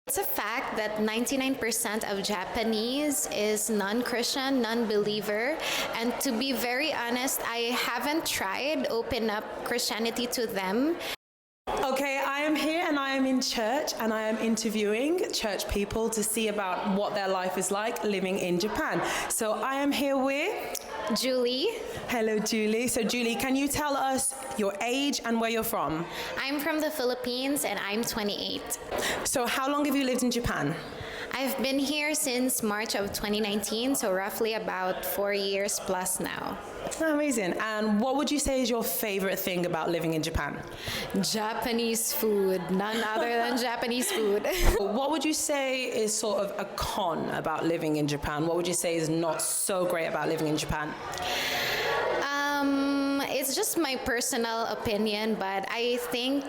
It's a fact that 99% of Japanese is non-Christian, non-believer, and to be very honest, I haven't tried open up Christianity to them. Okay, I am here and I am in church and I am interviewing church people to see about what their life is like living in Japan. So I am here with Julie. Hello, Julie. So Julie, can you tell us your age and where you're from? I'm from the Philippines and I'm 28. So how long have you lived in Japan? I've been here since March of 2019, so roughly about 4 years plus now. Oh, amazing. And what would you say is your favorite thing about living in Japan? Japanese food, none other than Japanese food. What would you say is sort of a con about living in Japan? What would you say is not so great about living in Japan? It's just my personal opinion, but I think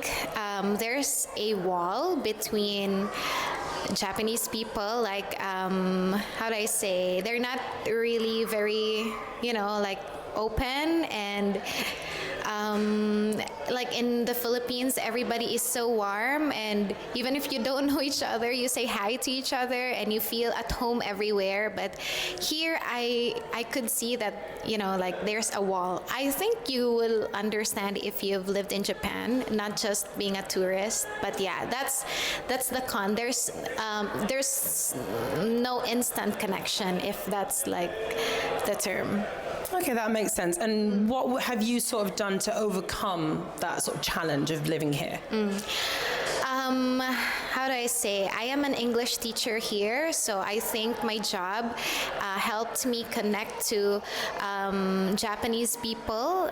there's a wall between Japanese people, like, how do I say, they're not really very, like open, and like in the Philippines, everybody is so warm, and even if you don't know each other, you say hi to each other and you feel at home everywhere. But here I could see that, like there's a wall. I think you will understand if you've lived in Japan, not just being a tourist. But yeah, that's the con. There's no instant connection, if that's like the term. Okay, that makes sense. And what have you sort of done to overcome that sort of challenge of living here? How do I say? I am an English teacher here, so I think my job helped me connect to Japanese people,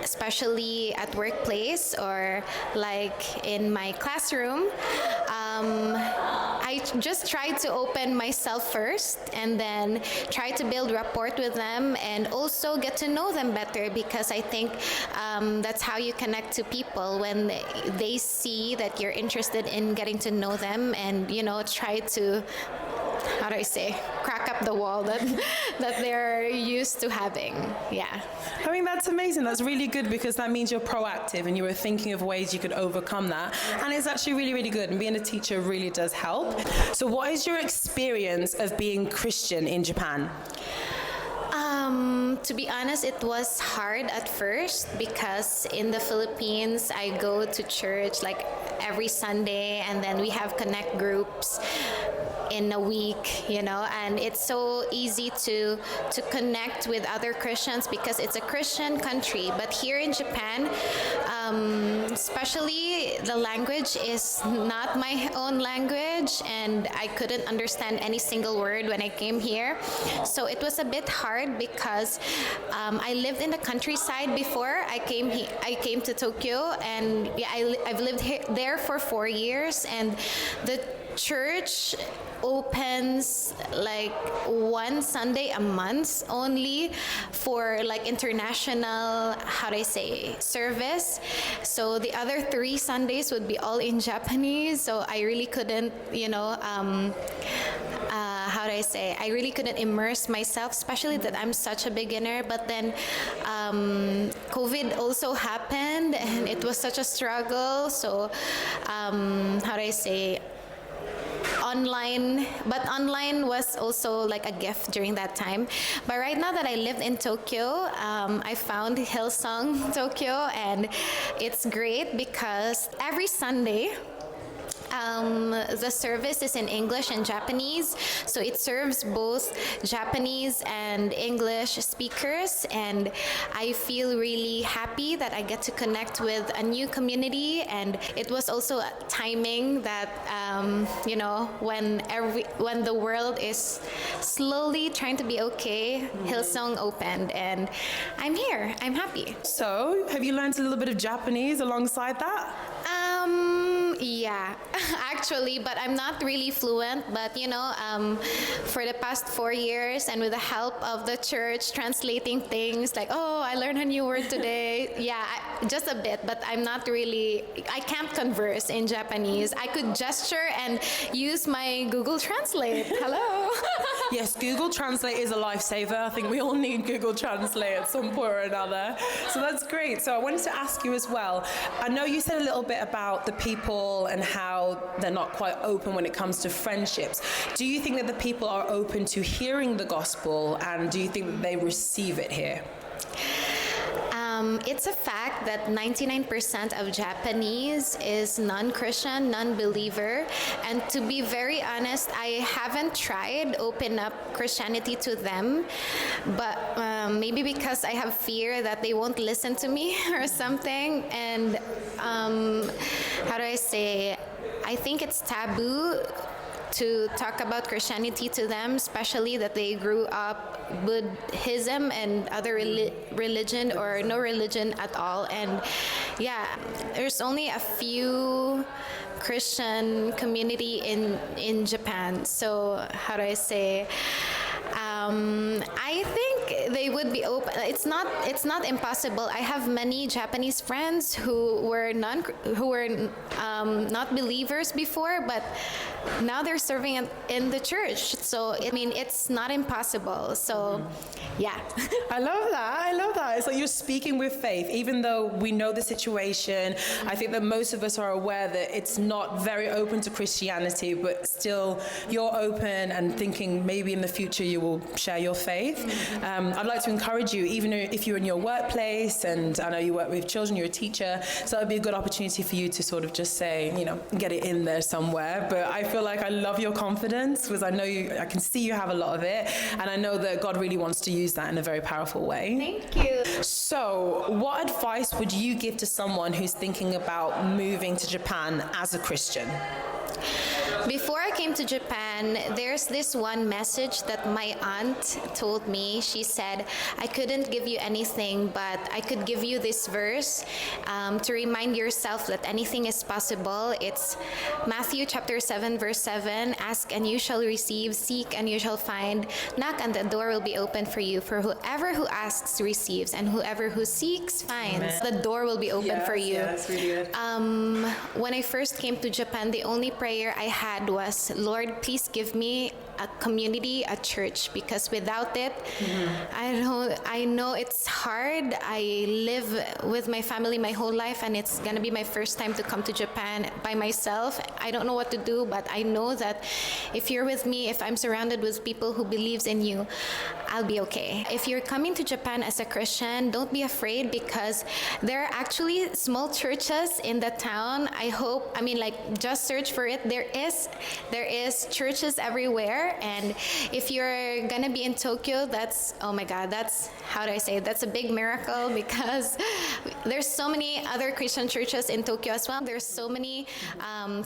especially at workplace or like in my classroom. I just try to open myself first and then try to build rapport with them and also get to know them better, because I think that's how you connect to people, when they see that you're interested in getting to know them and, try to, how do I say, crack up the wall that they're used to having. Yeah. I mean, that's amazing. That's really good, because that means you're proactive and you were thinking of ways you could overcome that. And it's actually really, really good. And being a teacher really does help. So what is your experience of being Christian in Japan? To be honest, it was hard at first, because in the Philippines, I go to church like every Sunday, and then we have connect groups in a week, and it's so easy to connect with other Christians because it's a Christian country. But here in Japan, especially, the language is not my own language, and I couldn't understand any single word when I came here. So it was a bit hard, because I lived in the countryside before I came to Tokyo, and yeah, I've lived there for 4 years, and the church opens like one Sunday a month only for like international, how do I say, service. So the other 3 Sundays would be all in Japanese. So I really couldn't, how do I say, I really couldn't immerse myself, especially that I'm such a beginner. But then COVID also happened, and it was such a struggle. So how do I say, online was also like a gift during that time. But right now that I lived in Tokyo, I found Hillsong Tokyo, and it's great because every Sunday the service is in English and Japanese, so it serves both Japanese and English speakers, and I feel really happy that I get to connect with a new community. And it was also a timing that when the world is slowly trying to be okay, Hillsong opened, and I'm here. I'm happy. So, have you learned a little bit of Japanese alongside that? Yeah, actually, but I'm not really fluent. But for the past 4 years, and with the help of the church, translating things like, oh, I learned a new word today. Yeah, just a bit, but I'm not really. I can't converse in Japanese. I could gesture and use my Google Translate. Hello. Yes, Google Translate is a lifesaver. I think we all need Google Translate at some point or another. So that's great. So I wanted to ask you as well. I know you said a little bit about the people gospel and how they're not quite open when it comes to friendships. Do you think that the people are open to hearing the gospel, and do you think that they receive it here? It's a fact that 99% of Japanese is non-Christian, non-believer, and to be very honest, I haven't tried open up Christianity to them, but maybe because I have fear that they won't listen to me or something, and how do I say, I think it's taboo to talk about Christianity to them, especially that they grew up Buddhism and other religion or no religion at all. And yeah, there's only a few Christian community in Japan. So how do I say? I think they would be open. It's not impossible. I have many Japanese friends who were not believers before, but now they're serving in the church. So I mean, it's not impossible. So yeah. I love that. It's like you're speaking with faith, even though we know the situation. I think that most of us are aware that it's not very open to Christianity, but still you're open and thinking maybe in the future you will share your faith. I'd like to encourage you, even if you're in your workplace, and I know you work with children, you're a teacher, so it'd be a good opportunity for you to sort of just say, get it in there somewhere. But I feel like I love your confidence, because I know I can see you have a lot of it, and I know that God really wants to use that in a very powerful way. Thank you. So, what advice would you give to someone who's thinking about moving to Japan as a Christian? Before I came to Japan, there's this one message that my aunt told me. She said, I couldn't give you anything, but I could give you this verse to remind yourself that anything is possible. It's Matthew chapter 7, verse 7. Ask and you shall receive, seek and you shall find, knock and the door will be open for you. For whoever who asks receives, and whoever who seeks finds. Amen. The door will be open for you. Yes, really good. When I first came to Japan, the only prayer I had was, Lord, please give me a community, a church, because without it, I know it's hard. I live with my family my whole life, and it's gonna be my first time to come to Japan by myself. I don't know what to do, but I know that if you're with me, if I'm surrounded with people who believes in you, I'll be okay. If you're coming to Japan as a Christian, don't be afraid, because there are actually small churches in the town. Just search for it. There is churches everywhere, and if you're gonna be in Tokyo, that's, oh my God, that's, how do I say it? That's a big miracle, because there's so many other Christian churches in Tokyo as well. There's so many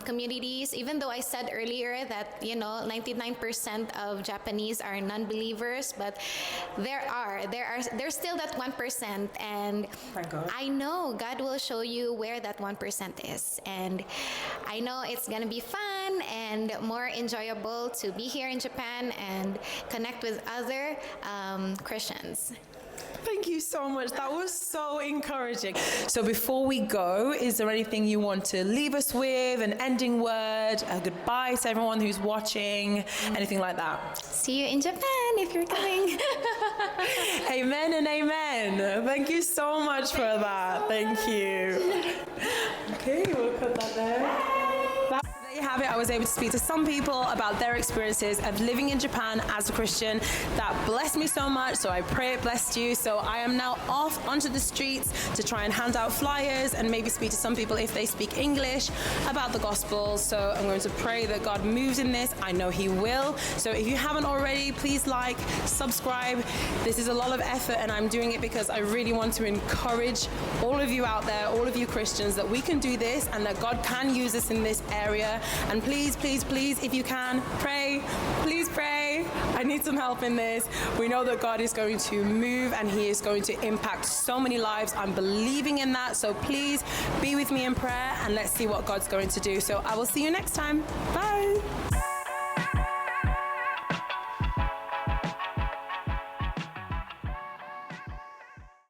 communities, even though I said earlier that 99% of Japanese are non-believers, but there's still that 1%, and I know God will show you where that 1% is, and I know it's gonna be fun and more enjoyable to be here in Japan and connect with other Christians. Thank you so much. That was so encouraging. So before we go, is there anything you want to leave us with, an ending word, a goodbye to everyone who's watching, anything like that? See you in Japan if you're coming. Amen and amen. Thank you so much for that. Thank you. Okay, we'll put that there. There you have it. I was able to speak to some people about their experiences of living in Japan as a Christian. That blessed me so much, so I pray it blessed you. So I am now off onto the streets to try and hand out flyers and maybe speak to some people, if they speak English, about the gospel. So I'm going to pray that God moves in this. I know He will. So if you haven't already, please like, subscribe. This is a lot of effort, and I'm doing it because I really want to encourage all of you out there, all of you Christians, that we can do this and that God can use us in this area. And please, please, please, if you can, pray. Please pray. I need some help in this. We know that God is going to move and He is going to impact so many lives. I'm believing in that. So please be with me in prayer and let's see what God's going to do. So I will see you next time. Bye.